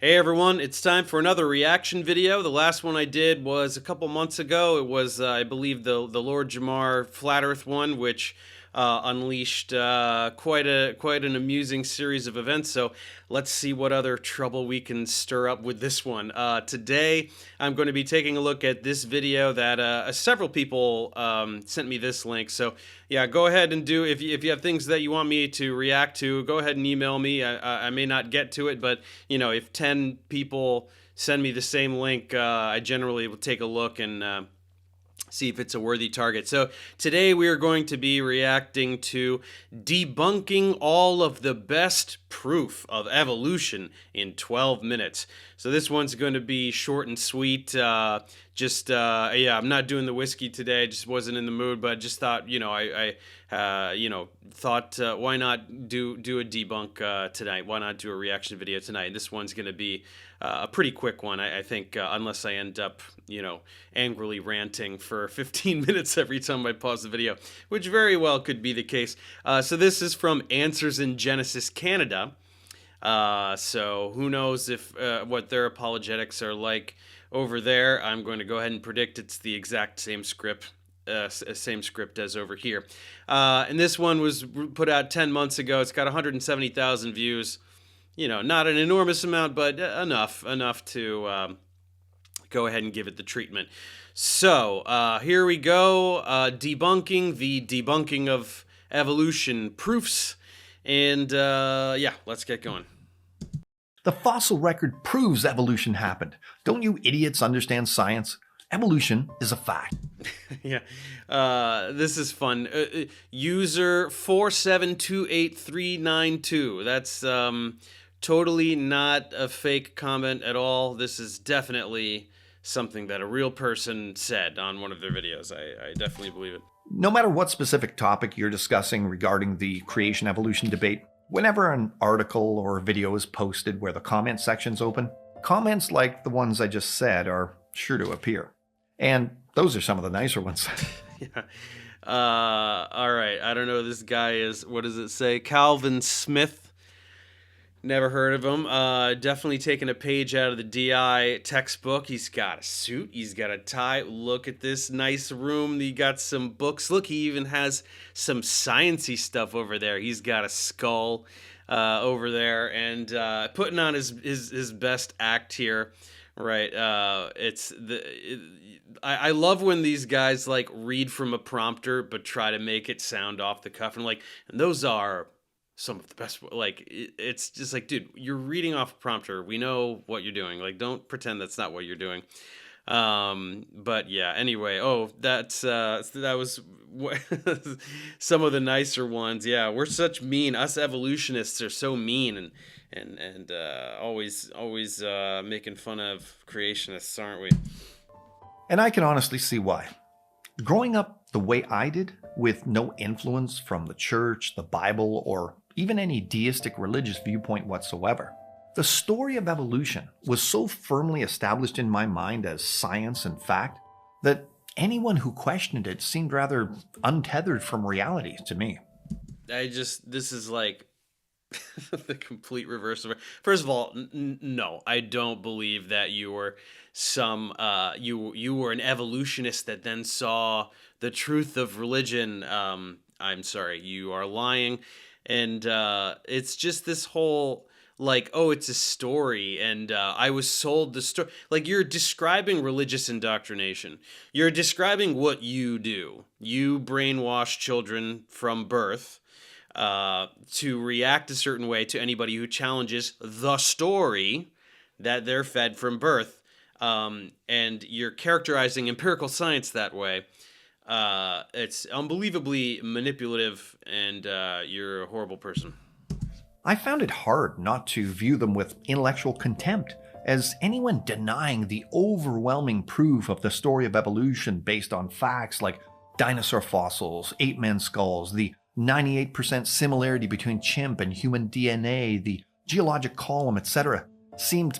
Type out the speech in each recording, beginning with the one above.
Hey everyone, it's time for another reaction video. The last one I did was a couple months ago. It was, I believe, the Lord Jamar Flat Earth one, which unleashed quite an amusing series of events. So let's see what other trouble we can stir up with this one. Today, I'm going to be taking a look at this video that several people sent me this link. So yeah, go ahead and do, if you have things that you want me to react to, go ahead and email me. I may not get to it, but you know, if 10 people send me the same link, I generally will take a look and see if it's a worthy target. So today we are going to be reacting to debunking all of the best proof of evolution in 12 minutes. So this one's going to be short and sweet. Yeah, I'm not doing the whiskey today. Just wasn't in the mood, but just thought, thought why not do a debunk tonight? Why not do a reaction video tonight? And this one's going to be a pretty quick one, I think, unless I end up, angrily ranting for 15 minutes every time I pause the video, which very well could be the case. So this is from Answers in Genesis Canada. So who knows if what their apologetics are like over there. I'm going to go ahead and predict it's the exact same script. Same script as over here. And this one was put out 10 months ago. It's got 170,000 views. Not an enormous amount, but enough to go ahead and give it the treatment. So here we go, debunking the debunking of evolution proofs. And yeah, let's get going. The fossil record proves evolution happened. Don't you idiots understand science? Evolution is a fact. Yeah, this is fun. User 4728392. That's totally not a fake comment at all. This is definitely something that a real person said on one of their videos. I definitely believe it. No matter what specific topic you're discussing regarding the creation-evolution debate, whenever an article or video is posted where the comment section's open, comments like the ones I just said are sure to appear. And those are some of the nicer ones. Yeah. All right. I don't know who this guy is. What does it say? Calvin Smith. Never heard of him. Definitely taking a page out of the DI textbook. He's got a suit. He's got a tie. Look at this nice room. He got some books. Look, he even has some sciencey stuff over there. He's got a skull over there, and putting on his best act here. Right. I love when these guys like read from a prompter but try to make it sound off the cuff, and those are some of the best. It's just like, dude, you're reading off a prompter. We know what you're doing. Like, don't pretend that's not what you're doing. But yeah, anyway, that was some of the nicer ones. Yeah, we're such mean. Us evolutionists are so mean and always making fun of creationists, aren't we? And I can honestly see why. Growing up the way I did, with no influence from the church, the Bible, or even any deistic religious viewpoint whatsoever, the story of evolution was so firmly established in my mind as science and fact that anyone who questioned it seemed rather untethered from reality to me. This is like the complete reverse of it. First of all, no, I don't believe that you were you were an evolutionist that then saw the truth of religion. I'm sorry, you are lying. And it's just this whole it's a story, and I was sold the story. Like, you're describing religious indoctrination. You're describing what you do. You brainwash children from birth to react a certain way to anybody who challenges the story that they're fed from birth. And you're characterizing empirical science that way. It's unbelievably manipulative, and you're a horrible person. I found it hard not to view them with intellectual contempt, as anyone denying the overwhelming proof of the story of evolution based on facts like dinosaur fossils, ape-man skulls, the 98% similarity between chimp and human DNA, the geologic column, etc., seemed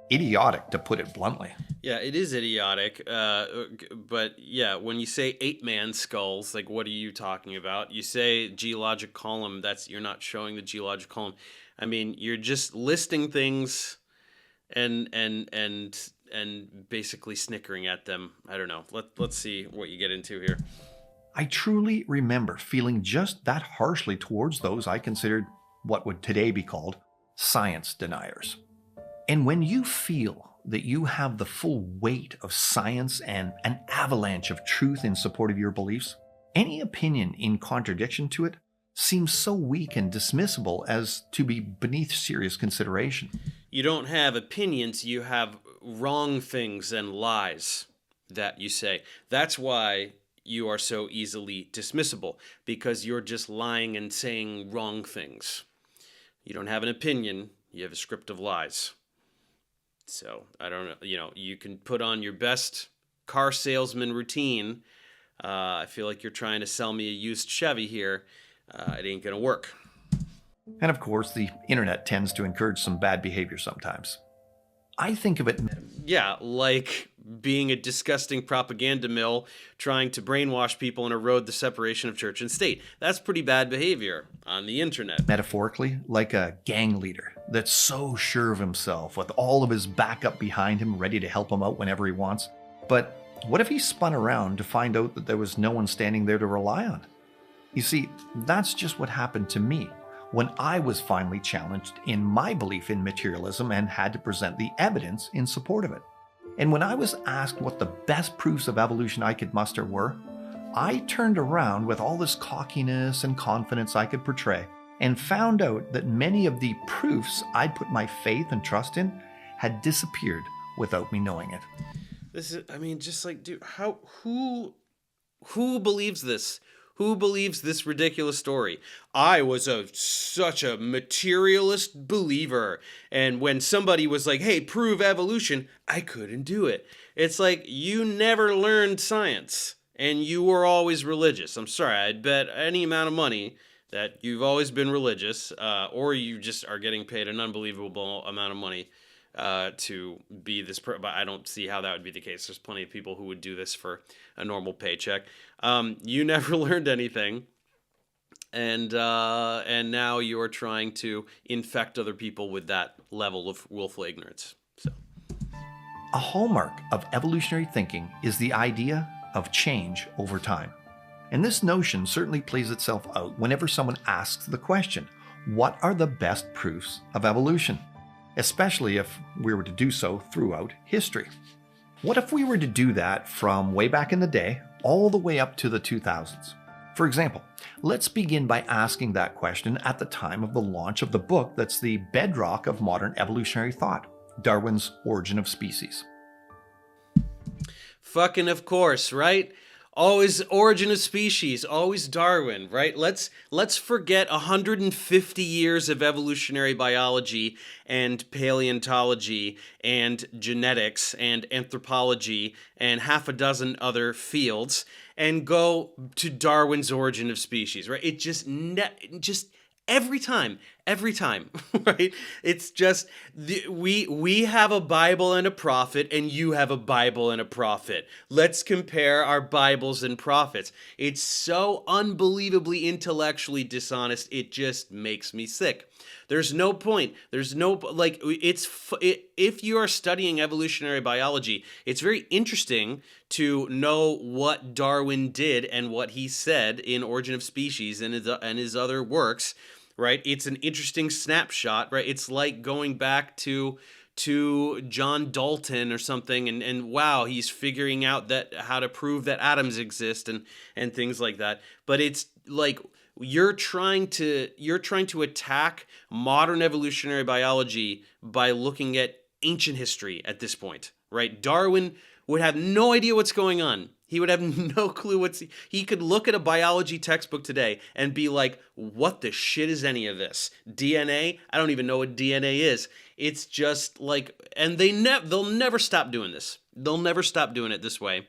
idiotic, to put it bluntly. Yeah, it is idiotic. But yeah, when you say ape-man skulls, like, what are you talking about? You say geologic column, you're not showing the geologic column. I mean, you're just listing things and basically snickering at them. I don't know. Let's see what you get into here. I truly remember feeling just that harshly towards those I considered what would today be called science deniers. And when you feel that you have the full weight of science and an avalanche of truth in support of your beliefs, any opinion in contradiction to it seems so weak and dismissible as to be beneath serious consideration. You don't have opinions, you have wrong things and lies that you say. That's why you are so easily dismissible, because you're just lying and saying wrong things. You don't have an opinion, you have a script of lies. So, I don't know, you can put on your best car salesman routine. I feel like you're trying to sell me a used Chevy here. It ain't gonna work. And of course, the internet tends to encourage some bad behavior sometimes. I think of it... Yeah, like being a disgusting propaganda mill trying to brainwash people and erode the separation of church and state. That's pretty bad behavior on the internet. Metaphorically, like a gang leader that's so sure of himself, with all of his backup behind him, ready to help him out whenever he wants. But what if he spun around to find out that there was no one standing there to rely on? You see, that's just what happened to me when I was finally challenged in my belief in materialism and had to present the evidence in support of it. And when I was asked what the best proofs of evolution I could muster were, I turned around with all this cockiness and confidence I could portray and found out that many of the proofs I'd put my faith and trust in had disappeared without me knowing it. This is, just like, dude, who believes this? Who believes this ridiculous story? I was such a materialist believer, and when somebody was like, hey, prove evolution, I couldn't do it. It's like, you never learned science, and you were always religious. I'm sorry, I'd bet any amount of money that you've always been religious, or you just are getting paid an unbelievable amount of money to be this, but I don't see how that would be the case. There's plenty of people who would do this for a normal paycheck. You never learned anything, and now you're trying to infect other people with that level of willful ignorance. So, a hallmark of evolutionary thinking is the idea of change over time. And this notion certainly plays itself out whenever someone asks the question, what are the best proofs of evolution? Especially if we were to do so throughout history. What if we were to do that from way back in the day all the way up to the 2000s? For example, let's begin by asking that question at the time of the launch of the book that's the bedrock of modern evolutionary thought, Darwin's Origin of Species. Fucking of course, right? Always Origin of Species, always Darwin, right? Let's forget 150 years of evolutionary biology and paleontology and genetics and anthropology and half a dozen other fields and go to Darwin's Origin of Species, right? It just every time, right? It's just, we have a Bible and a prophet, and you have a Bible and a prophet. Let's compare our Bibles and prophets. It's so unbelievably intellectually dishonest, it just makes me sick. There's no point. There's no, like, if you are studying evolutionary biology, it's very interesting to know what Darwin did and what he said in Origin of Species and his other works, right? It's an interesting snapshot, right? It's like going back to John Dalton or something, and wow, he's figuring out that how to prove that atoms exist and things like that. But it's like you're trying to attack modern evolutionary biology by looking at ancient history at this point, right? Darwin would have no idea what's going on. He would have no clue he could look at a biology textbook today and be like, what the shit is any of this? DNA? I don't even know what DNA is. It's just like, and they'll never stop doing this. They'll never stop doing it this way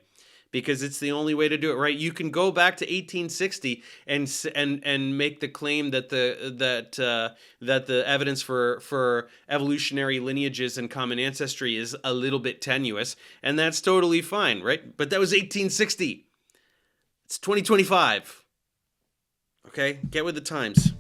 because it's the only way to do it, right? You can go back to 1860 and make the claim that the evidence for evolutionary lineages and common ancestry is a little bit tenuous, and that's totally fine, right? But that was 1860. It's 2025. Okay? Get with the times.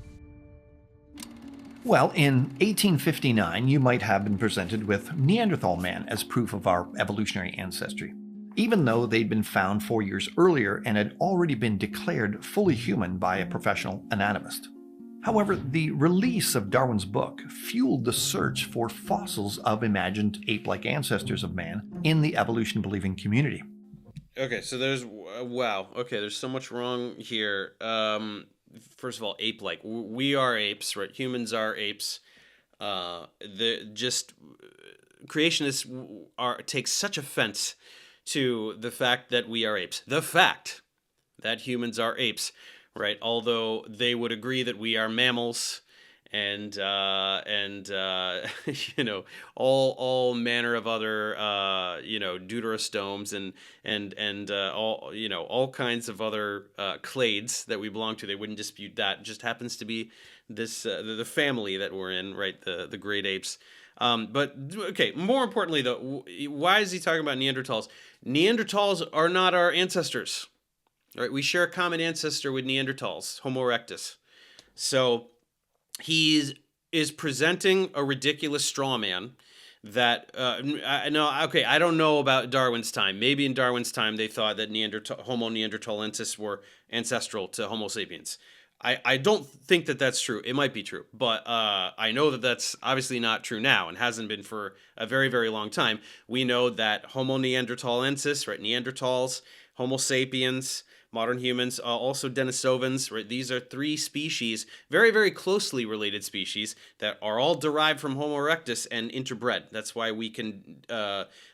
Well, in 1859, you might have been presented with Neanderthal Man as proof of our evolutionary ancestry, even though they'd been found 4 years earlier and had already been declared fully human by a professional anatomist. However, the release of Darwin's book fueled the search for fossils of imagined ape-like ancestors of man in the evolution-believing community. Okay, so there's wow. Okay, there's so much wrong here. First of all, ape-like. We are apes, right? Humans are apes. The just creationists take such offense to the fact that we are apes. The fact that humans are apes, right? Although they would agree that we are mammals and you know, all manner of other you know, deuterostomes and all, you know, all kinds of other clades that we belong to. They wouldn't dispute that. It just happens to be this the family that we're in, right? The great apes. But okay, more importantly though, why is he talking about Neanderthals? Neanderthals are not our ancestors. Right, we share a common ancestor with Neanderthals, Homo erectus. So he is presenting a ridiculous straw man that okay, I don't know about Darwin's time. Maybe in Darwin's time they thought that Homo neanderthalensis were ancestral to Homo sapiens. I don't think that that's true. It might be true, but I know that that's obviously not true now and hasn't been for a very, very long time. We know that Homo neanderthalensis, right, Neanderthals, Homo sapiens, modern humans, also Denisovans, right? These are three species, very, very closely related species that are all derived from Homo erectus and interbred. That's why we can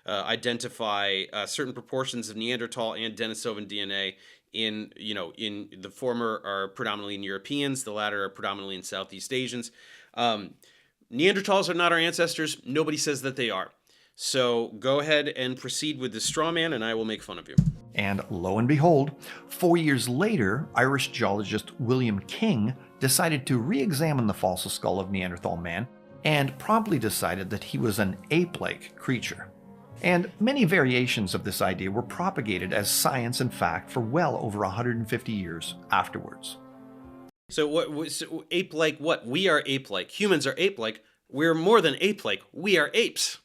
identify certain proportions of Neanderthal and Denisovan DNA in, you know, in the former are predominantly in Europeans, the latter are predominantly in Southeast Asians. Neanderthals are not our ancestors. Nobody says that they are. So go ahead and proceed with the straw man, and I will make fun of you. And lo and behold, 4 years later, Irish geologist William King decided to re-examine the fossil skull of Neanderthal man and promptly decided that he was an ape-like creature. And many variations of this idea were propagated as science and fact for well over 150 years afterwards. So so ape-like what? We are ape-like. Humans are ape-like. We're more than ape-like. We are apes.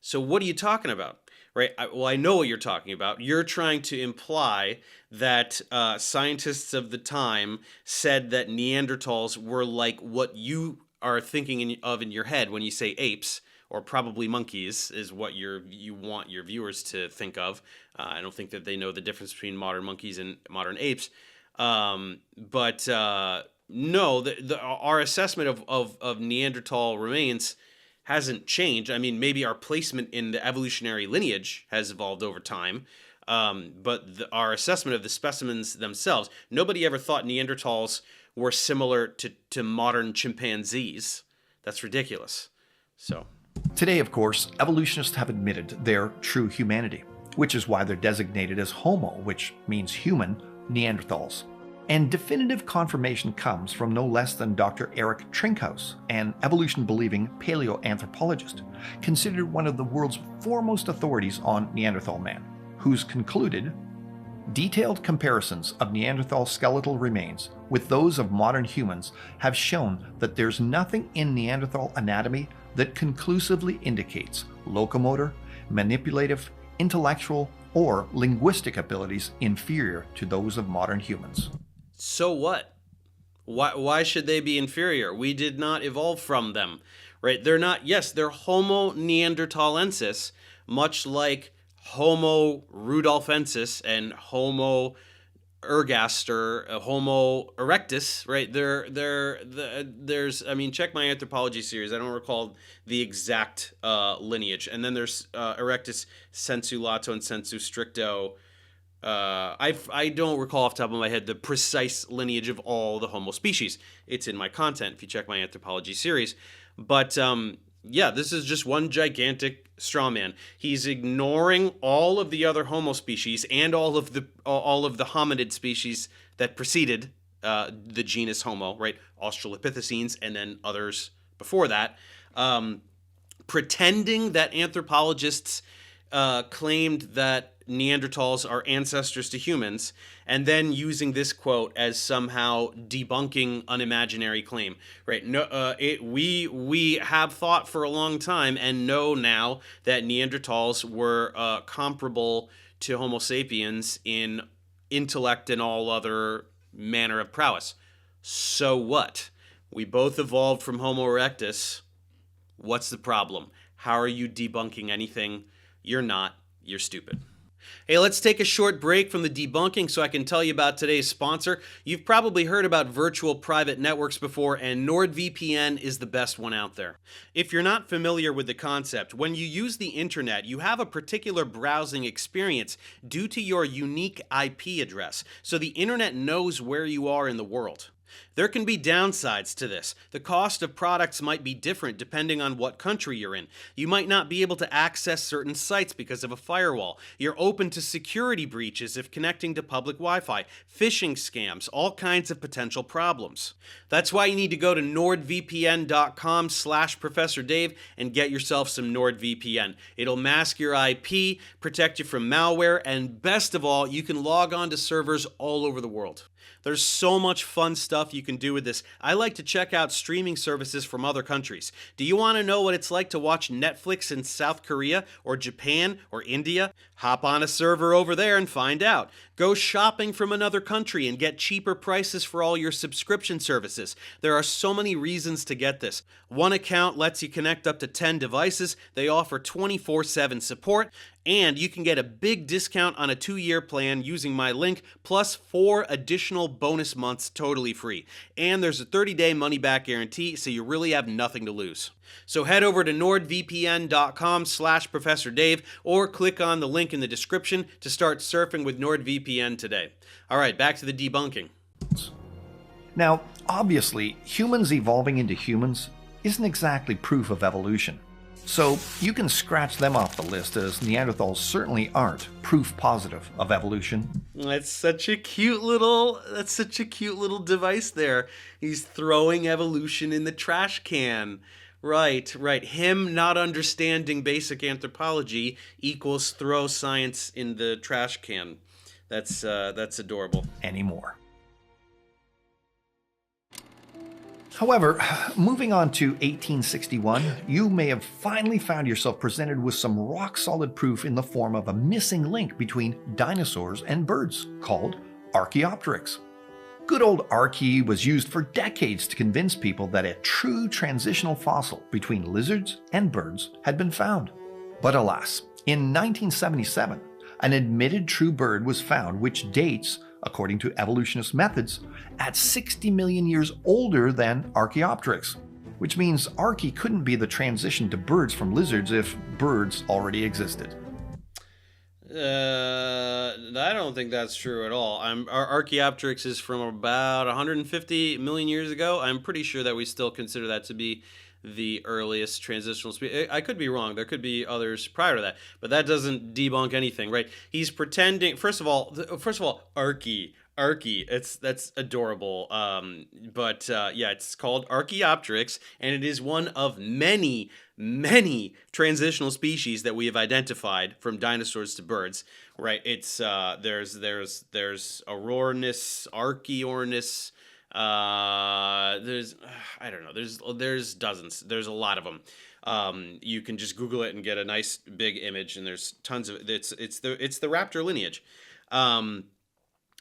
So what are you talking about? Right? Well, I know what you're talking about. You're trying to imply that scientists of the time said that Neanderthals were like what you are thinking of in your head when you say apes, or probably monkeys, is what you want your viewers to think of. I don't think that they know the difference between modern monkeys and modern apes. But no, our assessment of Neanderthal remains hasn't changed. I mean, maybe our placement in the evolutionary lineage has evolved over time, but our assessment of the specimens themselves, nobody ever thought Neanderthals were similar to modern chimpanzees. That's ridiculous. So today, of course, evolutionists have admitted their true humanity, which is why they're designated as Homo, which means human, Neanderthals. And definitive confirmation comes from no less than Dr. Eric Trinkhaus, an evolution-believing paleoanthropologist, considered one of the world's foremost authorities on Neanderthal man, who's concluded, detailed comparisons of Neanderthal skeletal remains with those of modern humans have shown that there's nothing in Neanderthal anatomy that conclusively indicates locomotor, manipulative, intellectual, or linguistic abilities inferior to those of modern humans. So what? Why should they be inferior? We did not evolve from them, right? They're not, yes, they're Homo neanderthalensis, much like Homo rudolfensis and Homo ergaster, Homo erectus, right? There's, I mean, check my anthropology series. I don't recall the exact lineage. And then there's erectus sensu lato and sensu stricto. I don't recall off the top of my head the precise lineage of all the Homo species. It's in my content if you check my anthropology series. But yeah, this is just one gigantic straw man. He's ignoring all of the other Homo species and all of the hominid species that preceded the genus Homo, right? Australopithecines and then others before that, pretending that anthropologists claimed that Neanderthals are ancestors to humans, and then using this quote as somehow debunking an imaginary claim. Right? No, we have thought for a long time and know now that Neanderthals were comparable to Homo sapiens in intellect and all other manner of prowess. So what? We both evolved from Homo erectus. What's the problem? How are you debunking anything? You're not. You're stupid. Hey, let's take a short break from the debunking so I can tell you about today's sponsor. You've probably heard about virtual private networks before, and NordVPN is the best one out there. If you're not familiar with the concept, when you use the internet, you have a particular browsing experience due to your unique IP address, so the internet knows where you are in the world. There can be downsides to this. The cost of products might be different depending on what country you're in. You might not be able to access certain sites because of a firewall. You're open to security breaches if connecting to public Wi-Fi, phishing scams, all kinds of potential problems. That's why you need to go to nordvpn.com/Professor Dave and get yourself some NordVPN. It'll mask your IP, protect you from malware, and best of all, you can log on to servers all over the world. There's so much fun stuff you can do with this. I like to check out streaming services from other countries. Do you want to know what it's like to watch Netflix in South Korea or Japan or India? Hop on a server over there and find out. Go shopping from another country and get cheaper prices for all your subscription services. There are so many reasons to get this. One account lets you connect up to 10 devices. They offer 24/7 support. And you can get a big discount on a 2-year plan using my link, plus 4 additional bonus months totally free. And there's a 30-day money-back guarantee, so you really have nothing to lose. So head over to nordvpn.com/Professor Dave or click on the link in the description to start surfing with NordVPN today. All right, back to the debunking. Now, obviously, humans evolving into humans isn't exactly proof of evolution. So you can scratch them off the list, as Neanderthals certainly aren't proof positive of evolution. That's such a cute little device there. He's throwing evolution in the trash can. Right. Him not understanding basic anthropology equals throw science in the trash can. That's adorable. Anymore. However, moving on to 1861, you may have finally found yourself presented with some rock-solid proof in the form of a missing link between dinosaurs and birds, called Archaeopteryx. Good old Archae was used for decades to convince people that a true transitional fossil between lizards and birds had been found. But alas, in 1977, an admitted true bird was found which dates, according to evolutionist methods, at 60 million years older than Archaeopteryx, which means Archae couldn't be the transition to birds from lizards if birds already existed. I don't think that's true at all. Archaeopteryx is from about 150 million years ago. I'm pretty sure that we still consider that to be the earliest transitional species. I could be wrong. There could be others prior to that, but that doesn't debunk anything, right? He's pretending. First of all, Archae. That's adorable. Yeah, it's called Archaeopteryx, and it is one of many transitional species that we have identified from dinosaurs to birds. Right? It's there's Aurornis, Archaeornis. There's I don't know. There's dozens. There's a lot of them. You can just Google it and get a nice big image, and there's tons of it's the raptor lineage.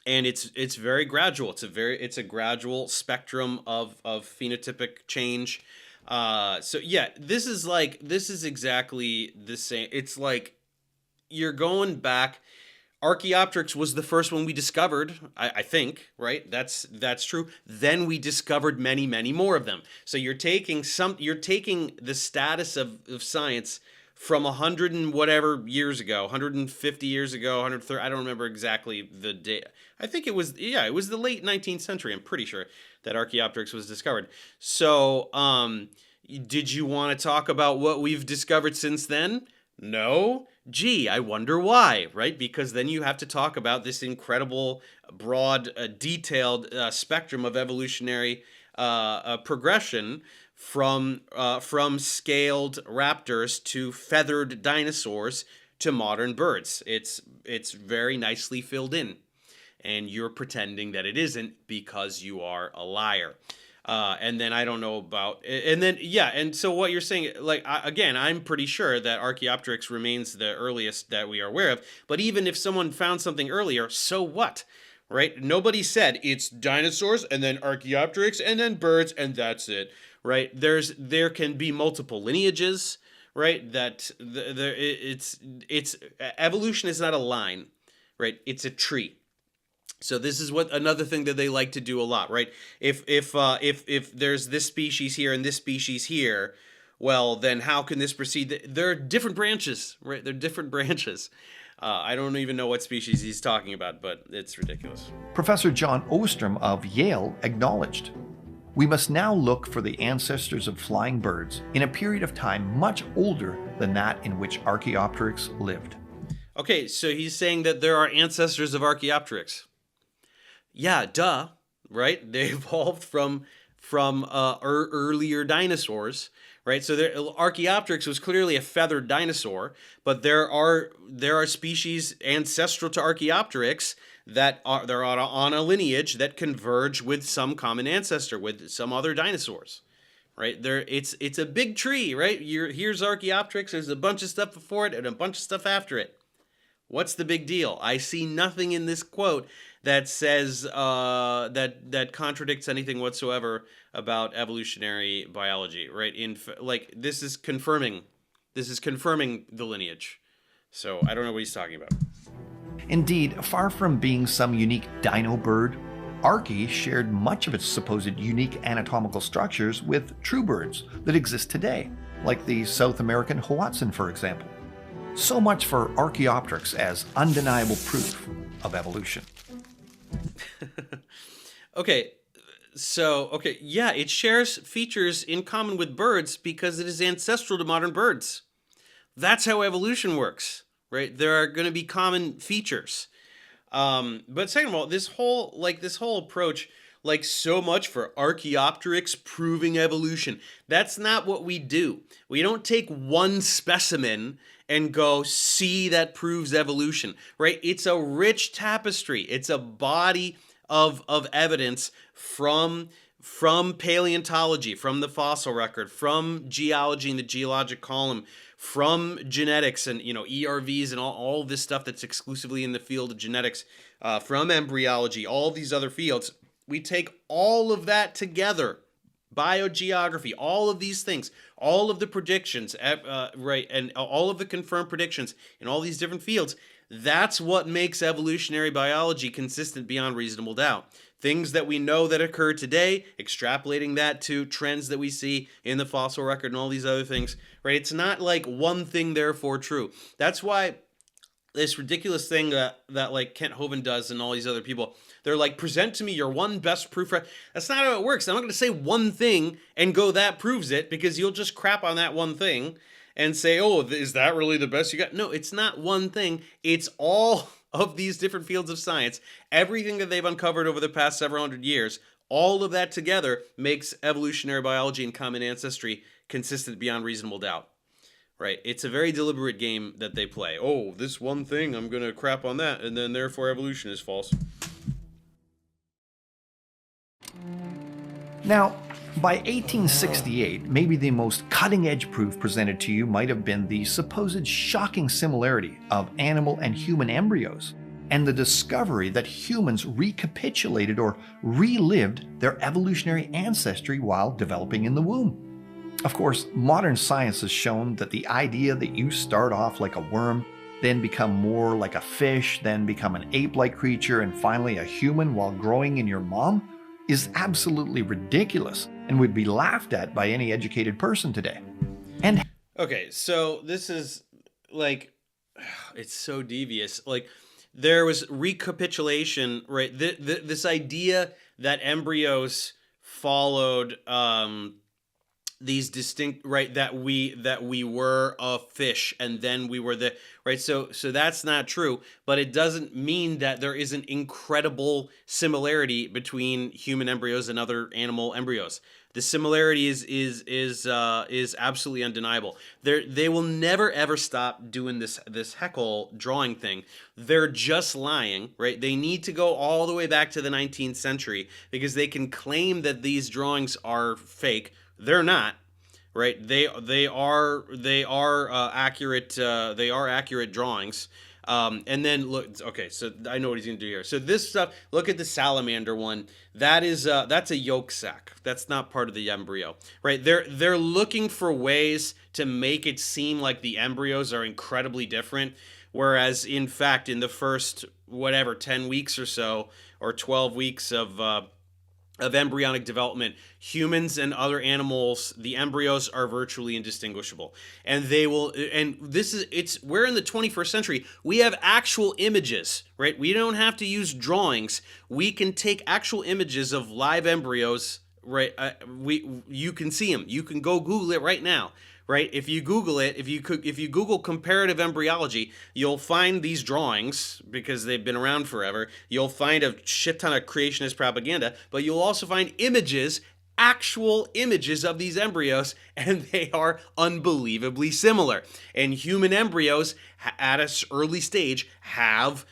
And it's very gradual. It's a gradual spectrum of phenotypic change. So yeah, this is exactly the same. It's like you're going back. Archaeopteryx was the first one we discovered, I think, right? That's true. Then we discovered many more of them. So you're taking the status of science from 100 and whatever years ago, 150 years ago, 130. I don't remember exactly the date. I think it was the late 19th century. I'm pretty sure that Archaeopteryx was discovered. So, did you want to talk about what we've discovered since then? No? Gee, I wonder why, right? Because then you have to talk about this incredible, broad, detailed spectrum of evolutionary progression from scaled raptors to feathered dinosaurs to modern birds. It's very nicely filled in, and you're pretending that it isn't because you are a liar. And then I don't know about, and then yeah, and so what you're saying, like again, I'm pretty sure that Archaeopteryx remains the earliest that we are aware of. But even if someone found something earlier, so what? Right? Nobody said it's dinosaurs and then Archaeopteryx and then birds and that's it. Right? There can be multiple lineages. Right? That it's evolution is not a line. Right? It's a tree. So this is what another thing that they like to do a lot, right? If there's this species here and this species here, well, then how can this proceed? There are different branches, right? They're different branches. I don't even know what species he's talking about, but it's ridiculous. Professor John Ostrom of Yale acknowledged, "We must now look for the ancestors of flying birds in a period of time much older than that in which Archaeopteryx lived." Okay, so he's saying that there are ancestors of Archaeopteryx. Yeah, duh, right? They evolved from earlier dinosaurs, right? So Archaeopteryx was clearly a feathered dinosaur, but there are species ancestral to Archaeopteryx that are on a lineage that converge with some common ancestor, with some other dinosaurs, right? It's a big tree, right? Here's Archaeopteryx. There's a bunch of stuff before it and a bunch of stuff after it. What's the big deal? I see nothing in this quote that says that contradicts anything whatsoever about evolutionary biology, right? This is confirming the lineage. So I don't know what he's talking about. Indeed, far from being some unique dino bird, Archae shared much of its supposed unique anatomical structures with true birds that exist today, like the South American hoatzin, for example. So much for Archaeopteryx as undeniable proof of evolution. Okay, yeah, it shares features in common with birds because it is ancestral to modern birds. That's how evolution works, right? There are going to be common features. But second of all, this whole approach, like so much for Archaeopteryx proving evolution. That's not what we do. We don't take one specimen and go, see, that proves evolution, right? It's a rich tapestry. It's a body of evidence from paleontology, from the fossil record, from geology and the geologic column, from genetics and ERVs and all this stuff that's exclusively in the field of genetics, from embryology, all these other fields. We take all of that together, biogeography, all of these things, all of the predictions, right, and all of the confirmed predictions in all these different fields. That's what makes evolutionary biology consistent beyond reasonable doubt. Things that we know that occur today, extrapolating that to trends that we see in the fossil record and all these other things, right? It's not like one thing therefore true. That's why this ridiculous thing that like Kent Hovind does and all these other people, they're like, present to me your one best proof. That's not how it works. I'm not going to say one thing and go, that proves it, because you'll just crap on that one thing and say, oh, is that really the best you got? No, it's not one thing. It's all of these different fields of science. Everything that they've uncovered over the past several hundred years, all of that together makes evolutionary biology and common ancestry consistent beyond reasonable doubt. Right? It's a very deliberate game that they play. Oh, this one thing, I'm going to crap on that, and then therefore evolution is false. Now, by 1868, maybe the most cutting-edge proof presented to you might have been the supposed shocking similarity of animal and human embryos, and the discovery that humans recapitulated or relived their evolutionary ancestry while developing in the womb. Of course, modern science has shown that the idea that you start off like a worm, then become more like a fish, then become an ape-like creature, and finally a human while growing in your mom is absolutely ridiculous and would be laughed at by any educated person today. And okay, so this is like, it's so devious. Like, there was recapitulation, right? This idea that embryos followed these distinct, right, that we were a fish and then we were the, right, so that's not true, but it doesn't mean that there isn't incredible similarity between human embryos and other animal embryos. The similarity is absolutely undeniable. They will never ever stop doing this heckle drawing thing. They're just lying, right? They need to go all the way back to the 19th century because they can claim that these drawings are fake. They're not, right? They are accurate. They are accurate drawings. And then look, okay, so I know what he's gonna do here. So this stuff, look at the salamander one. That's a yolk sac. That's not part of the embryo, right? They're looking for ways to make it seem like the embryos are incredibly different, whereas in fact, in the first 10 weeks or so, or 12 weeks of embryonic development, humans and other animals, the embryos are virtually indistinguishable. And we're in the 21st century. We have actual images, right? We don't have to use drawings. We can take actual images of live embryos, right? You can see them. You can go Google it right now. Right? If you Google it, if you Google comparative embryology, you'll find these drawings because they've been around forever. You'll find a shit ton of creationist propaganda, but you'll also find actual images of these embryos, and they are unbelievably similar. And human embryos at an early stage have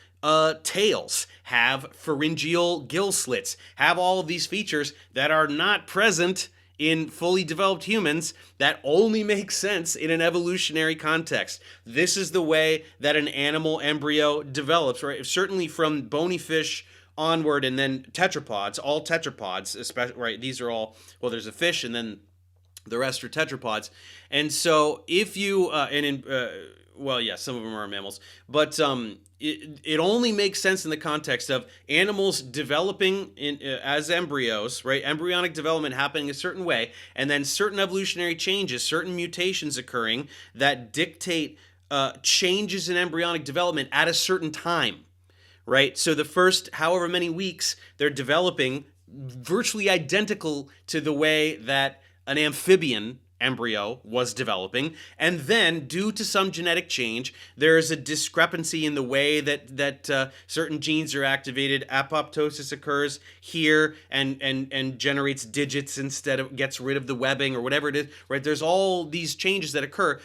tails, have pharyngeal gill slits, have all of these features that are not present in fully developed humans, that only makes sense in an evolutionary context. This is the way that an animal embryo develops, right? Certainly from bony fish onward, and then tetrapods, all tetrapods, especially, right? These are all, well, there's a fish, and then the rest are tetrapods. And so if you, well, yeah, some of them are mammals, but it only makes sense in the context of animals developing as embryos, right? Embryonic development happening a certain way, and then certain evolutionary changes, certain mutations occurring that dictate changes in embryonic development at a certain time, right? So the first however many weeks, they're developing virtually identical to the way that an amphibian embryo was developing, and then due to some genetic change, there's a discrepancy in the way that certain genes are activated. Apoptosis occurs here and generates digits instead of, gets rid of the webbing or whatever it is, right? There's all these changes that occur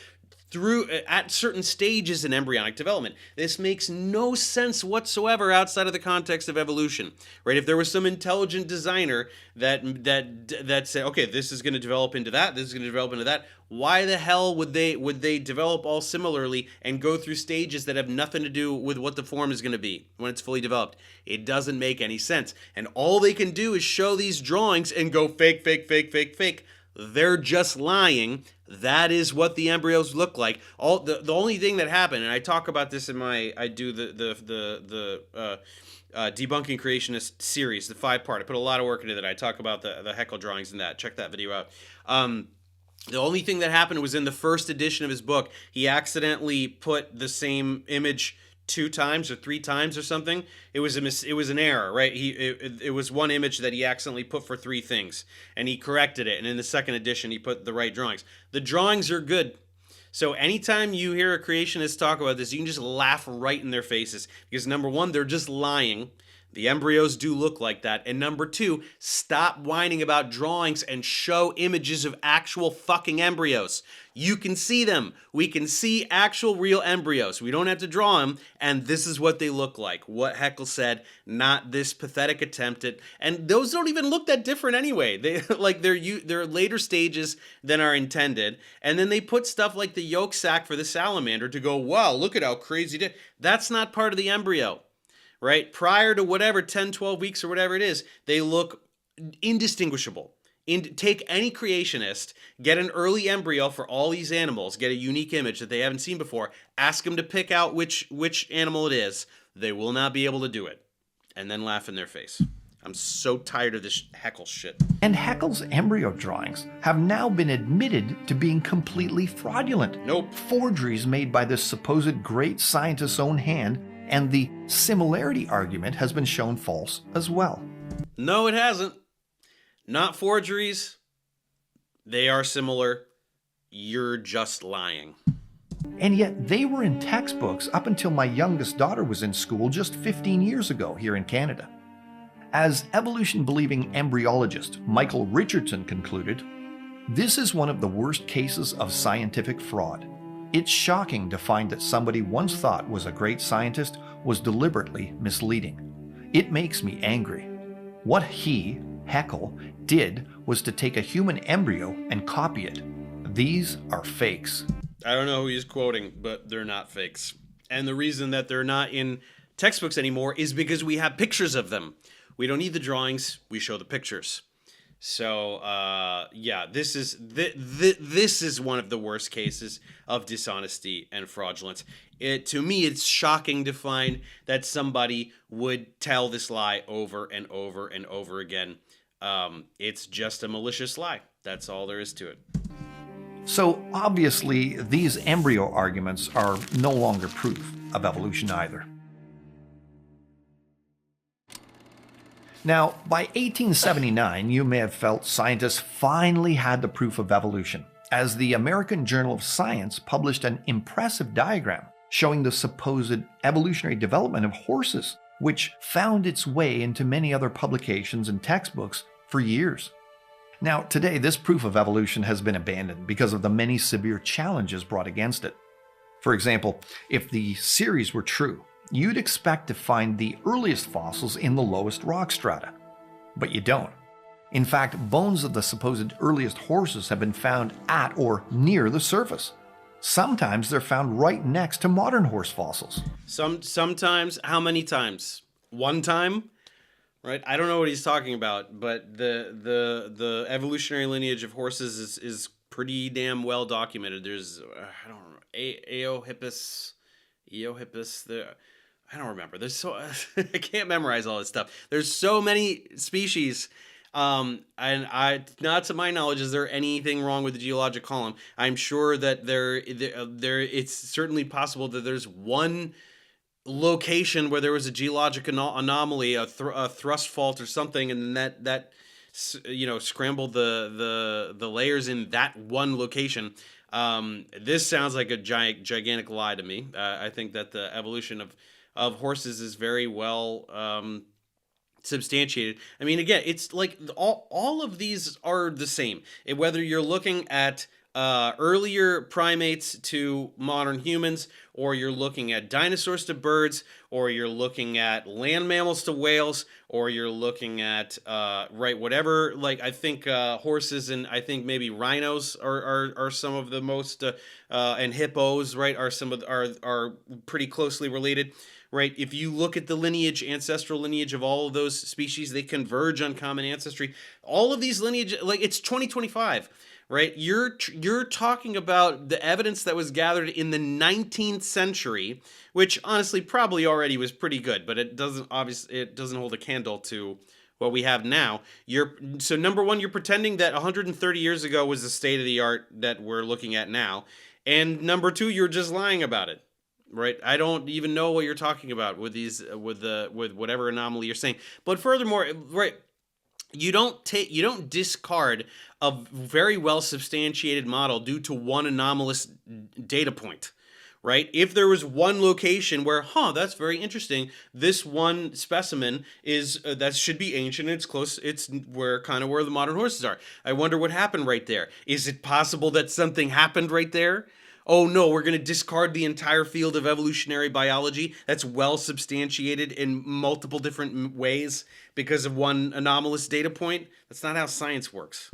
at certain stages in embryonic development. This makes no sense whatsoever outside of the context of evolution, right? If there was some intelligent designer that said, okay, this is going to develop into that, this is going to develop into that, why the hell would they develop all similarly and go through stages that have nothing to do with what the form is going to be when it's fully developed? It doesn't make any sense. And all they can do is show these drawings and go fake, fake, fake, fake, fake. They're just lying. That is what the embryos look like. The only thing that happened, and I talk about this in I do the Debunking Creationist series, the 5-part. I put a lot of work into that. I talk about the heckle drawings in that. Check that video out. The only thing that happened was in the first edition of his book, he accidentally put the same image 2 times or 3 times or something. It was an error, right? It was one image that he accidentally put for 3 things, and he corrected it. And in the second edition, he put the right drawings. The drawings are good. So anytime you hear a creationist talk about this, you can just laugh right in their faces, because number 1, they're just lying. The embryos do look like that. And number 2, stop whining about drawings and show images of actual fucking embryos. You can see them. We can see actual real embryos. We don't have to draw them. And this is what they look like. What Heckle said, not this pathetic attempt at, and those don't even look that different anyway. They're later stages than are intended. And then they put stuff like the yolk sac for the salamander to go, wow, look at how crazy. That's not part of the embryo. Right? Prior to whatever, 10, 12 weeks or whatever it is, they look indistinguishable. Take any creationist, get an early embryo for all these animals, get a unique image that they haven't seen before, ask them to pick out which animal it is. They will not be able to do it. And then laugh in their face. I'm so tired of this Heckle shit. And Heckle's embryo drawings have now been admitted to being completely fraudulent. Nope. Forgeries made by this supposed great scientist's own hand, and the similarity argument has been shown false as well. No, it hasn't. Not forgeries. They are similar. You're just lying. And yet they were in textbooks up until my youngest daughter was in school just 15 years ago here in Canada. As evolution-believing embryologist Michael Richardson concluded, this is one of the worst cases of scientific fraud. It's shocking to find that somebody once thought was a great scientist was deliberately misleading. It makes me angry. What he, Haeckel, did was to take a human embryo and copy it. These are fakes. I don't know who he's quoting, but they're not fakes. And the reason that they're not in textbooks anymore is because we have pictures of them. We don't need the drawings, we show the pictures. So, yeah, this is one of the worst cases of dishonesty and fraudulence. To me, it's shocking to find that somebody would tell this lie over and over and over again. It's just a malicious lie. That's all there is to it. So, obviously, these embryo arguments are no longer proof of evolution either. Now, by 1879, you may have felt scientists finally had the proof of evolution, as the American Journal of Science published an impressive diagram showing the supposed evolutionary development of horses, which found its way into many other publications and textbooks for years. Now, today, this proof of evolution has been abandoned because of the many severe challenges brought against it. For example, if the series were true, you'd expect to find the earliest fossils in the lowest rock strata. But you don't. In fact, bones of the supposed earliest horses have been found at or near the surface. Sometimes they're found right next to modern horse fossils. Sometimes, how many times? One time? Right? I don't know what he's talking about, but the evolutionary lineage of horses is pretty damn well documented. There's, I don't remember, Eohippus, I don't remember. There's so I can't memorize all this stuff. There's so many species, and not to my knowledge is there anything wrong with the geologic column. I'm sure that there it's certainly possible that there's one location where there was a geologic anomaly, a thrust fault or something, and that scrambled the layers in that one location. This sounds like a gigantic lie to me. I think that the evolution of horses is very well substantiated. I mean, again, it's like all of these are the same. Whether you're looking at earlier primates to modern humans, or you're looking at dinosaurs to birds, or you're looking at land mammals to whales, or you're looking at whatever. Like I think horses and I think maybe rhinos are some of the most and hippos, right, are some of are pretty closely related. Right, if you look at the ancestral lineage of all of those species, they converge on common ancestry. All of these lineage, like it's 2025, right? You're talking about the evidence that was gathered in the 19th century, which honestly probably already was pretty good, but it doesn't hold a candle to what we have now. So number one, you're pretending that 130 years ago was the state of the art that we're looking at now, and number two, you're just lying about it. Right, I don't even know what you're talking about with these, with whatever anomaly you're saying. But furthermore, right, you don't discard a very well substantiated model due to one anomalous data point. Right, if there was one location where, that's very interesting. This one specimen is that should be ancient. It's close. It's where the modern horses are. I wonder what happened right there. Is it possible that something happened right there? Oh no, we're going to discard the entire field of evolutionary biology that's well substantiated in multiple different ways because of one anomalous data point? That's not how science works.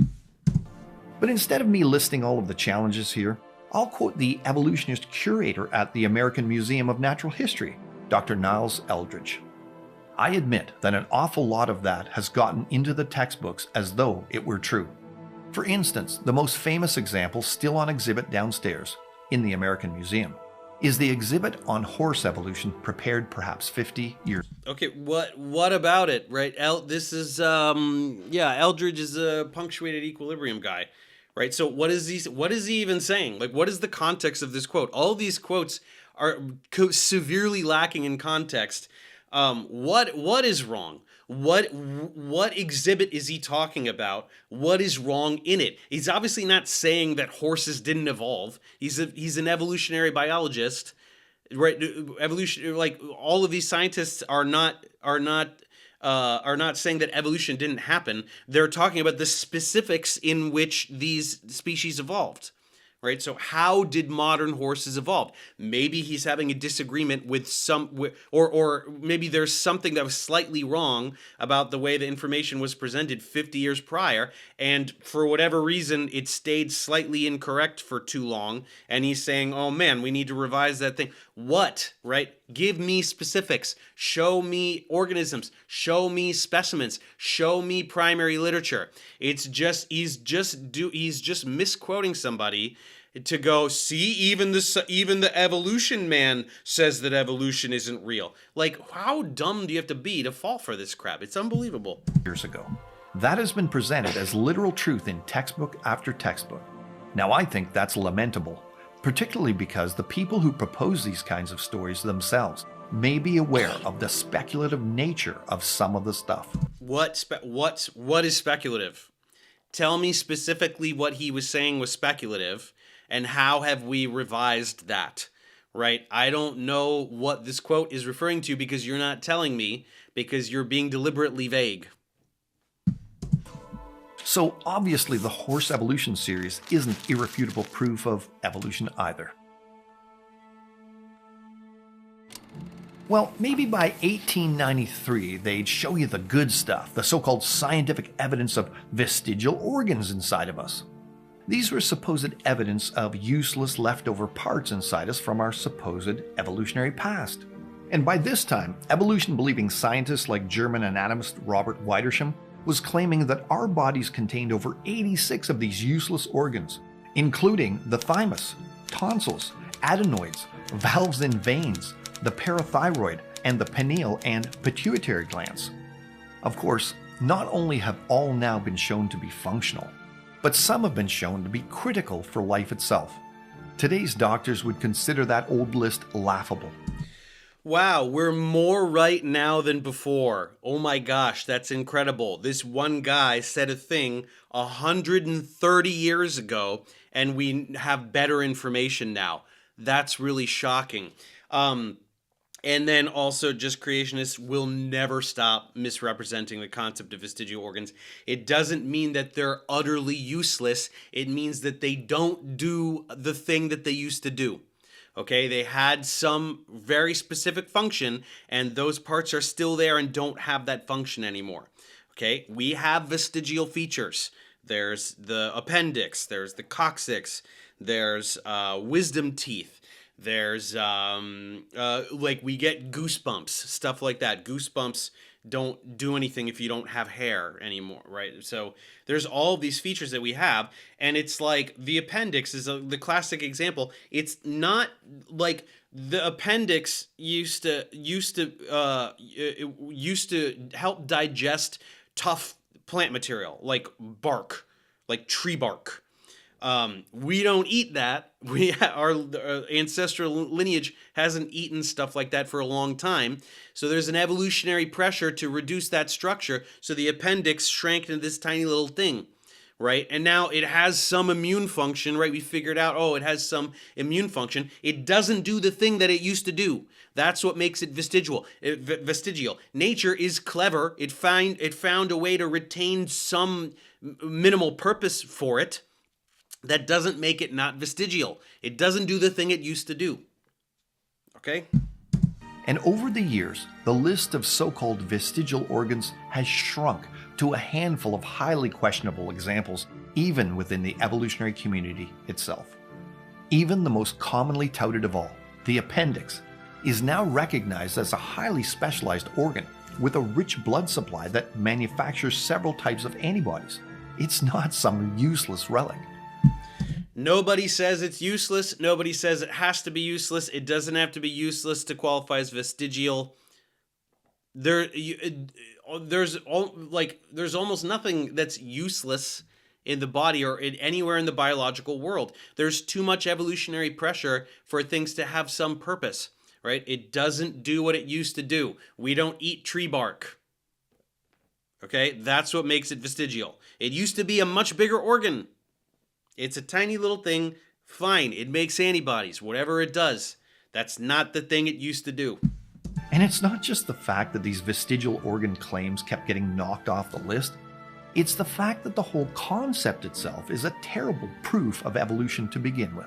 But instead of me listing all of the challenges here, I'll quote the evolutionist curator at the American Museum of Natural History, Dr. Niles Eldredge. I admit that an awful lot of that has gotten into the textbooks as though it were true. For instance, the most famous example still on exhibit downstairs in the American Museum is the exhibit on horse evolution prepared perhaps 50 years. Okay, what about it, right? This is Eldredge is a punctuated equilibrium guy, right? So what is he even saying? Like, what is the context of this quote? All these quotes are severely lacking in context. What is wrong? What exhibit is he talking about? What is wrong in it? He's obviously not saying that horses didn't evolve. He's an evolutionary biologist, right? Evolution, like all of these scientists are not are not saying that evolution didn't happen. They're talking about the specifics in which these species evolved. Right? So how did modern horses evolve? Maybe he's having a disagreement with or maybe there's something that was slightly wrong about the way the information was presented 50 years prior, and for whatever reason it stayed slightly incorrect for too long, and he's saying, oh man, we need to revise that thing. What? Right? Give me specifics. Show me organisms. Show me specimens. Show me primary literature. It's just he's just misquoting somebody to go, see, even the evolution man says that evolution isn't real. Like, how dumb do you have to be to fall for this crap? It's unbelievable. Years ago. That has been presented as literal truth in textbook after textbook. Now, I think that's lamentable, particularly because the people who propose these kinds of stories themselves may be aware of the speculative nature of some of the stuff. What is speculative? Tell me specifically what he was saying was speculative, and how have we revised that? Right? I don't know what this quote is referring to because you're not telling me, because you're being deliberately vague. So obviously the horse evolution series isn't irrefutable proof of evolution either. Well, maybe by 1893 they'd show you the good stuff, the so-called scientific evidence of vestigial organs inside of us. These were supposed evidence of useless leftover parts inside us from our supposed evolutionary past. And by this time, evolution-believing scientists like German anatomist Robert Widersham was claiming that our bodies contained over 86 of these useless organs, including the thymus, tonsils, adenoids, valves and veins, the parathyroid, and the pineal and pituitary glands. Of course, not only have all now been shown to be functional, but some have been shown to be critical for life itself. Today's doctors would consider that old list laughable. Wow, we're more right now than before. Oh my gosh, that's incredible. This one guy said a thing 130 years ago, and we have better information now. That's really shocking. And then also, just creationists will never stop misrepresenting the concept of vestigial organs. It doesn't mean that they're utterly useless. It means that they don't do the thing that they used to do. Okay, they had some very specific function, and those parts are still there and don't have that function anymore. Okay, we have vestigial features. There's the appendix, there's the coccyx, there's wisdom teeth. There's like we get goosebumps, stuff like that. Goosebumps don't do anything if you don't have hair anymore, right? So there's all these features that we have, and it's like the appendix is the classic example. It's not like the appendix used to help digest tough plant material like bark, like tree bark. We don't eat that. Our ancestral lineage hasn't eaten stuff like that for a long time. So there's an evolutionary pressure to reduce that structure. So the appendix shrank into this tiny little thing, right? And now it has some immune function, right? We figured out, oh, it has some immune function. It doesn't do the thing that it used to do. That's what makes it vestigial. Nature is clever. It found a way to retain some minimal purpose for it. That doesn't make it not vestigial. It doesn't do the thing it used to do. Okay? And over the years, the list of so-called vestigial organs has shrunk to a handful of highly questionable examples, even within the evolutionary community itself. Even the most commonly touted of all, the appendix, is now recognized as a highly specialized organ with a rich blood supply that manufactures several types of antibodies. It's not some useless relic. Nobody says it's useless. Nobody says it has to be useless. It doesn't have to be useless to qualify as vestigial. There's almost nothing that's useless in the body or anywhere in the biological world. There's too much evolutionary pressure for things to have some purpose, right? It doesn't do what it used to do. We don't eat tree bark. Okay, that's what makes it vestigial. It used to be a much bigger organ. It's a tiny little thing. Fine, it makes antibodies, whatever it does. That's not the thing it used to do. And it's not just the fact that these vestigial organ claims kept getting knocked off the list. It's the fact that the whole concept itself is a terrible proof of evolution to begin with.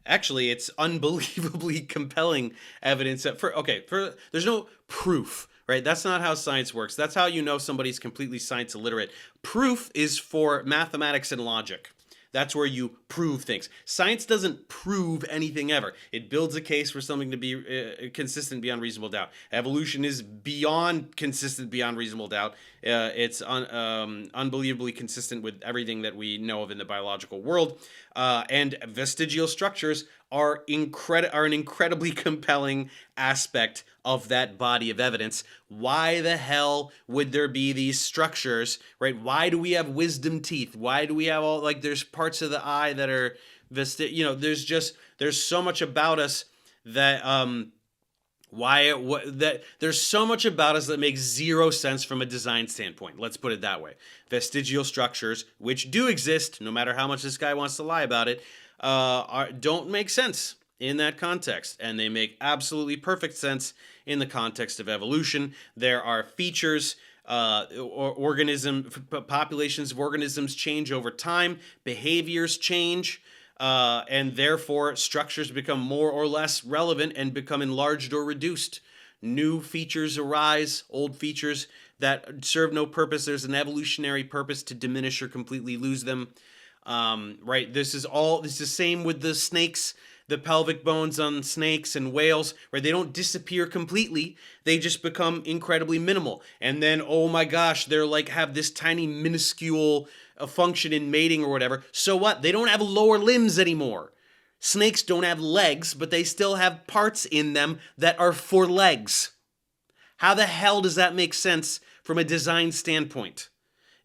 Actually, it's unbelievably compelling evidence that there's no proof, right? That's not how science works. That's how you know somebody's completely science illiterate. Proof is for mathematics and logic. That's where you prove things. Science doesn't prove anything ever. It builds a case for something to be consistent beyond reasonable doubt. Evolution is beyond consistent beyond reasonable doubt. It's unbelievably consistent with everything that we know of in the biological world. And vestigial structures are an incredibly compelling aspect of that body of evidence. Why the hell would there be these structures, right? Why do we have wisdom teeth? Why do we have there's parts of the eye that are there's so much about us that there's so much about us that makes zero sense from a design standpoint. Let's put it that way. Vestigial structures, which do exist, no matter how much this guy wants to lie about it, don't make sense in that context, and they make absolutely perfect sense in the context of evolution. There are features, populations of organisms change over time, behaviors change, and therefore structures become more or less relevant and become enlarged or reduced. New features arise, old features that serve no purpose. There's an evolutionary purpose to diminish or completely lose them. Right. This is the same with the snakes, the pelvic bones on snakes and whales, right? They don't disappear completely. They just become incredibly minimal. And then, oh my gosh, they're have this tiny minuscule function in mating or whatever. So what? They don't have lower limbs anymore. Snakes don't have legs, but they still have parts in them that are for legs. How the hell does that make sense from a design standpoint?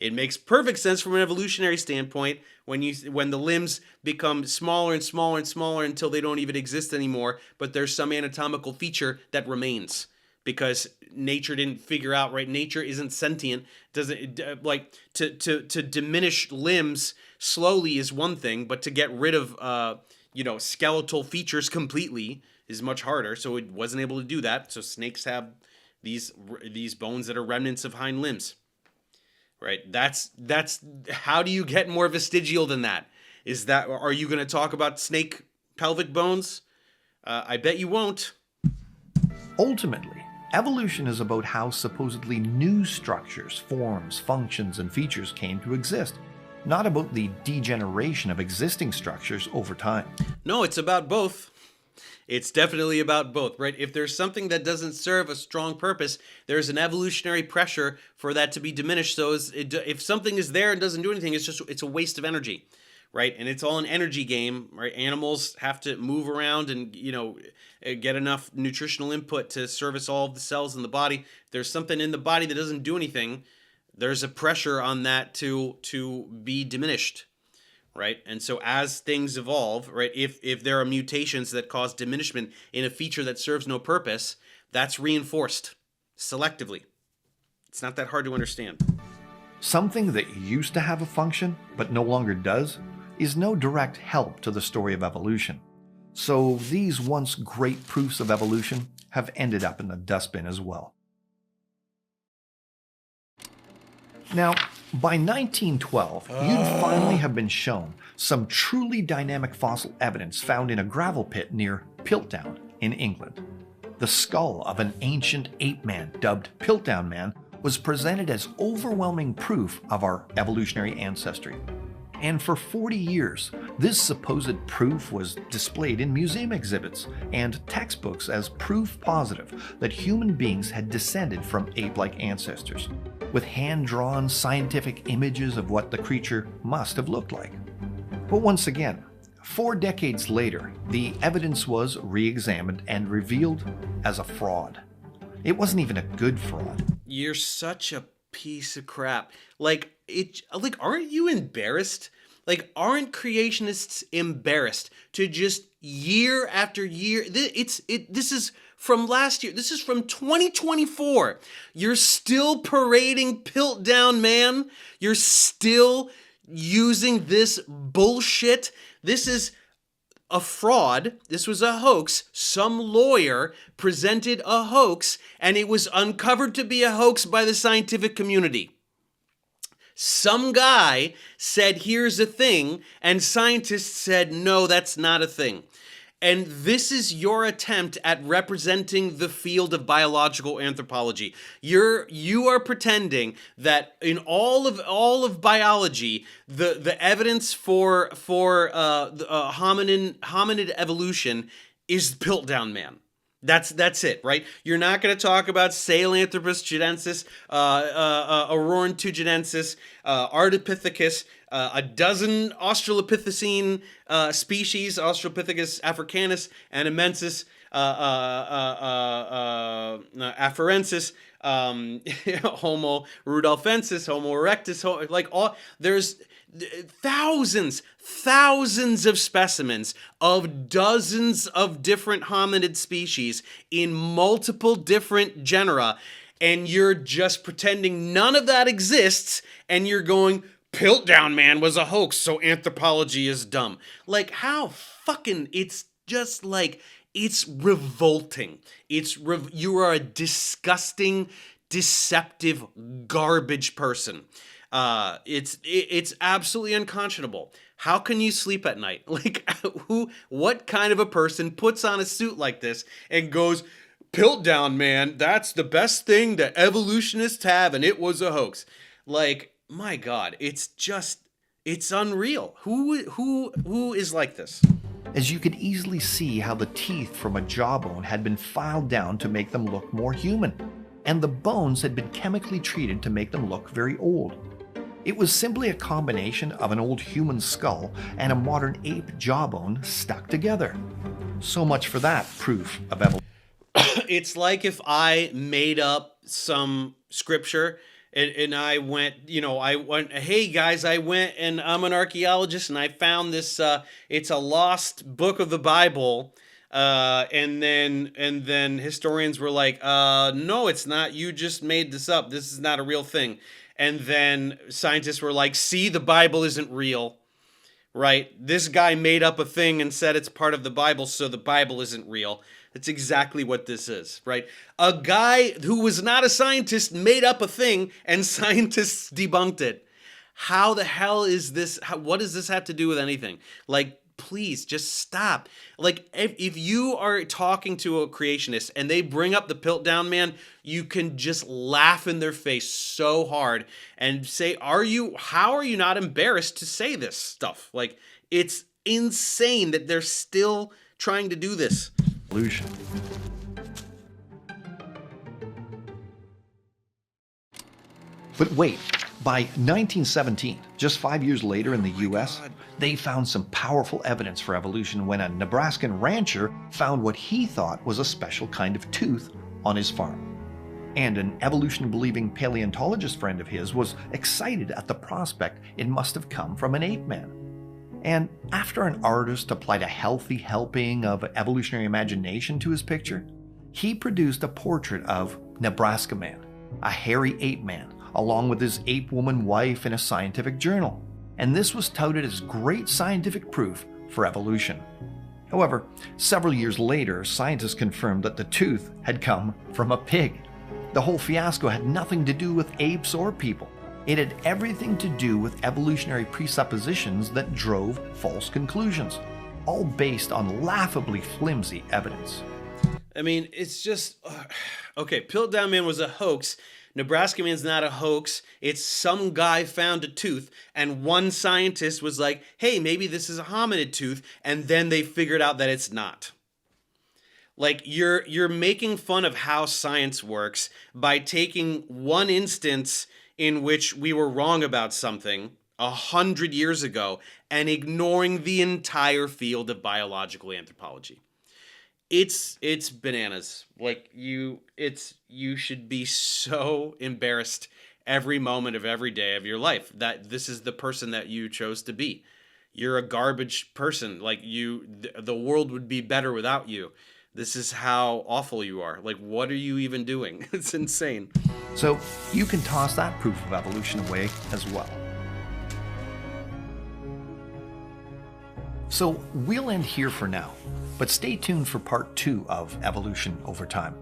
It makes perfect sense from an evolutionary standpoint when the limbs become smaller and smaller and smaller until they don't even exist anymore, but there's some anatomical feature that remains because nature didn't figure out, right? Nature isn't sentient. To diminish limbs slowly is one thing, but to get rid of skeletal features completely is much harder. So it wasn't able to do that. So snakes have these bones that are remnants of hind limbs. Right. That's how do you get more vestigial than that? Are you going to talk about snake pelvic bones? I bet you won't. Ultimately, evolution is about how supposedly new structures, forms, functions, and features came to exist, not about the degeneration of existing structures over time. No, it's about both. It's definitely about both, right? If there's something that doesn't serve a strong purpose, there's an evolutionary pressure for that to be diminished. So if something is there and doesn't do anything, it's a waste of energy, right? And it's all an energy game, right? Animals have to move around and get enough nutritional input to service all of the cells in the body. If there's something in the body that doesn't do anything, there's a pressure on that to be diminished. Right. And so as things evolve, right, if there are mutations that cause diminishment in a feature that serves no purpose, that's reinforced selectively. It's not that hard to understand. Something that used to have a function but no longer does is no direct help to the story of evolution. So these once great proofs of evolution have ended up in the dustbin as well. Now, by 1912, you'd finally have been shown some truly dynamic fossil evidence found in a gravel pit near Piltdown in England. The skull of an ancient ape man dubbed Piltdown Man was presented as overwhelming proof of our evolutionary ancestry. And for 40 years, this supposed proof was displayed in museum exhibits and textbooks as proof positive that human beings had descended from ape-like ancestors, with hand-drawn scientific images of what the creature must have looked like. But once again, 4 decades later, the evidence was re-examined and revealed as a fraud. It wasn't even a good fraud. You're such a piece of crap. Aren't you embarrassed? Aren't creationists embarrassed to just year after year? This is from last year. This is from 2024. You're still parading Piltdown Man. You're still using this bullshit. This is a fraud. This was a hoax. Some lawyer presented a hoax, and it was uncovered to be a hoax by the scientific community. Some guy said, here's a thing, and scientists said, no, that's not a thing. And this is your attempt at representing the field of biological anthropology. You are pretending that in all of biology, the evidence for hominid evolution is Piltdown Man. That's it, right? You're not going to talk about Sahelanthropus giensis, Aurorantugenensis, Ardipithecus, a dozen Australopithecine species, Australopithecus africanus, Anamensis, afarensis, Homo rudolfensis, Homo erectus, there's thousands of specimens of dozens of different hominid species in multiple different genera, and you're just pretending none of that exists, and you're going, Piltdown Man was a hoax, so anthropology is dumb. Like, how fucking, it's just like, it's revolting. You are a disgusting, deceptive, garbage person. It's absolutely unconscionable. How can you sleep at night? Like, what kind of a person puts on a suit like this and goes, Piltdown Man, that's the best thing that evolutionists have, and it was a hoax. Like, my God, it's unreal. Who is like this? As you could easily see how the teeth from a jawbone had been filed down to make them look more human, and the bones had been chemically treated to make them look very old. It was simply a combination of an old human skull and a modern ape jawbone stuck together. So much for that proof of evolution. It's like if I made up some scripture and I went, hey guys, I went and I'm an archaeologist and I found this, it's a lost book of the Bible. And then historians were like, no, it's not. You just made this up. This is not a real thing. And then scientists were like, see, the Bible isn't real, right? This guy made up a thing and said it's part of the Bible, so the Bible isn't real. That's exactly what this is, right? A guy who was not a scientist made up a thing and scientists debunked it. How the hell is this? What does this have to do with anything? Like, please just stop. Like, if you are talking to a creationist and they bring up the Piltdown Man, you can just laugh in their face so hard and say, how are you not embarrassed to say this stuff? Like, it's insane that they're still trying to do this. Evolution. But wait, by 1917, just 5 years later in the US, they found some powerful evidence for evolution when a Nebraskan rancher found what he thought was a special kind of tooth on his farm. And an evolution-believing paleontologist friend of his was excited at the prospect it must have come from an ape man. And after an artist applied a healthy helping of evolutionary imagination to his picture, he produced a portrait of Nebraska Man, a hairy ape man, along with his ape woman wife in a scientific journal. And this was touted as great scientific proof for evolution. However, several years later, scientists confirmed that the tooth had come from a pig. The whole fiasco had nothing to do with apes or people. It had everything to do with evolutionary presuppositions that drove false conclusions, all based on laughably flimsy evidence. I mean, it's just... okay, Piltdown Man was a hoax. Nebraska Man's not a hoax. It's some guy found a tooth, and one scientist was like, hey, maybe this is a hominid tooth, and then they figured out that it's not. Like, you're making fun of how science works by taking one instance in which we were wrong about something 100 years ago and ignoring the entire field of biological anthropology. It's bananas. Like, you should be so embarrassed every moment of every day of your life that this is the person that you chose to be. You're a garbage person. Like, the world would be better without you. This is how awful you are. Like, what are you even doing? It's insane. So you can toss that proof of evolution away as well. So we'll end here for now, but stay tuned for part 2 of Evolution Over Time,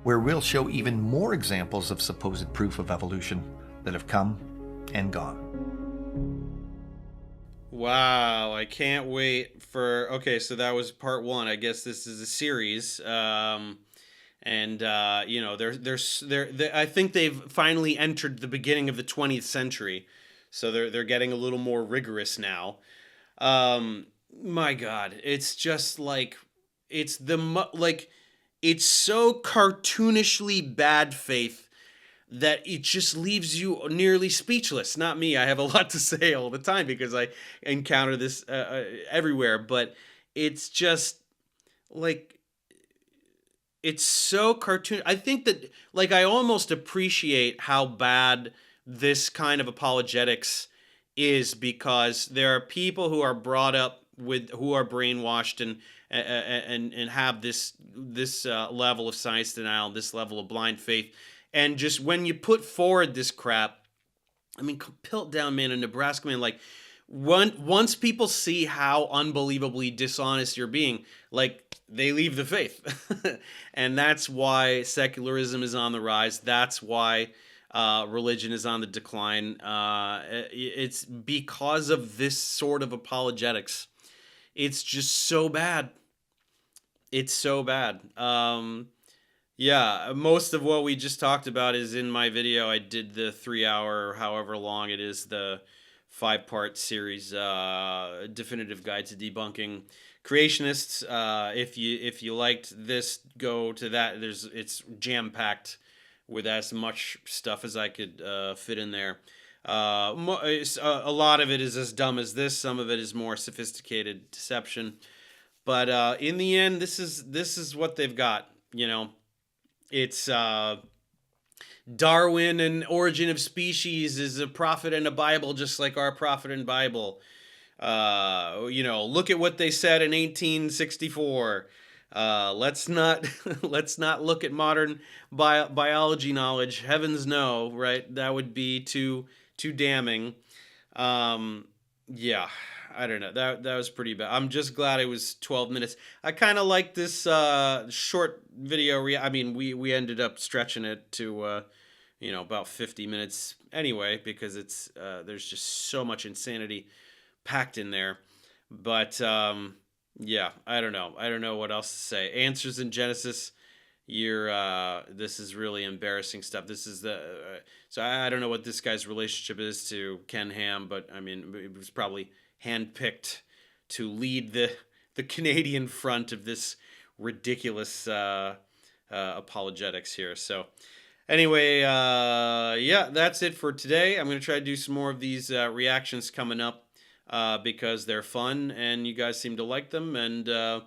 where we'll show even more examples of supposed proof of evolution that have come and gone. Wow, I can't wait for. Okay, so that was part 1. I guess this is a series. And I think they've finally entered the beginning of the 20th century, so they're getting a little more rigorous now. My God, it's just like it's so cartoonishly bad faith that it just leaves you nearly speechless. Not me. I have a lot to say all the time because I encounter this everywhere, but it's just like it's so cartoon. I think that I almost appreciate how bad this kind of apologetics is, because there are people who are brought up with who are brainwashed and have this level of science denial, this level of blind faith, and just when you put forward this crap, I mean, Piltdown Man and Nebraska Man, once people see how unbelievably dishonest you're being, they leave the faith. And that's why secularism is on the rise. That's why religion is on the decline. It's because of this sort of apologetics. It's just so bad. It's so bad. Yeah, most of what we just talked about is in my video. I did the 3 hour, or however long it is, the 5-part series, definitive guide to debunking creationists. If you liked this, go to that. It's jam packed with as much stuff as I could fit in there. A lot of it is as dumb as this. Some of it is more sophisticated deception. But in the end, this is what they've got. It's Darwin and Origin of Species is a prophet and a Bible, just like our prophet and Bible. Look at what they said in 1864. Let's not let's not look at modern biology knowledge. Heavens no, right? That would be too damning. Yeah, I don't know. That was pretty bad. I'm just glad it was 12 minutes. I kind of like this short video. I mean, we ended up stretching it to about 50 minutes anyway, because it's there's just so much insanity packed in there. But yeah, I don't know. I don't know what else to say. Answers in Genesis. This is really embarrassing stuff. This is so I don't know what this guy's relationship is to Ken Ham, but I mean, it was probably handpicked to lead the Canadian front of this ridiculous apologetics here. So anyway, yeah, that's it for today. I'm going to try to do some more of these reactions coming up because they're fun and you guys seem to like them. And tonight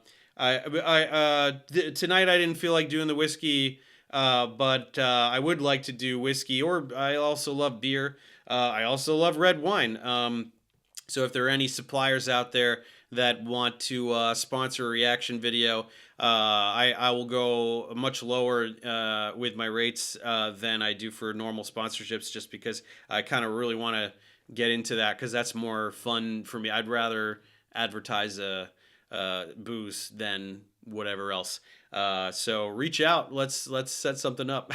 I didn't feel like doing the whiskey, but I would like to do whiskey, or I also love beer. I also love red wine. So if there are any suppliers out there that want to sponsor a reaction video, I will go much lower with my rates than I do for normal sponsorships, just because I kind of really want to get into that, because that's more fun for me. I'd rather advertise booze than whatever else. So reach out. Let's set something up,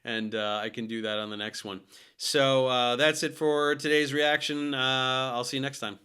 and I can do that on the next one. So that's it for today's reaction. I'll see you next time.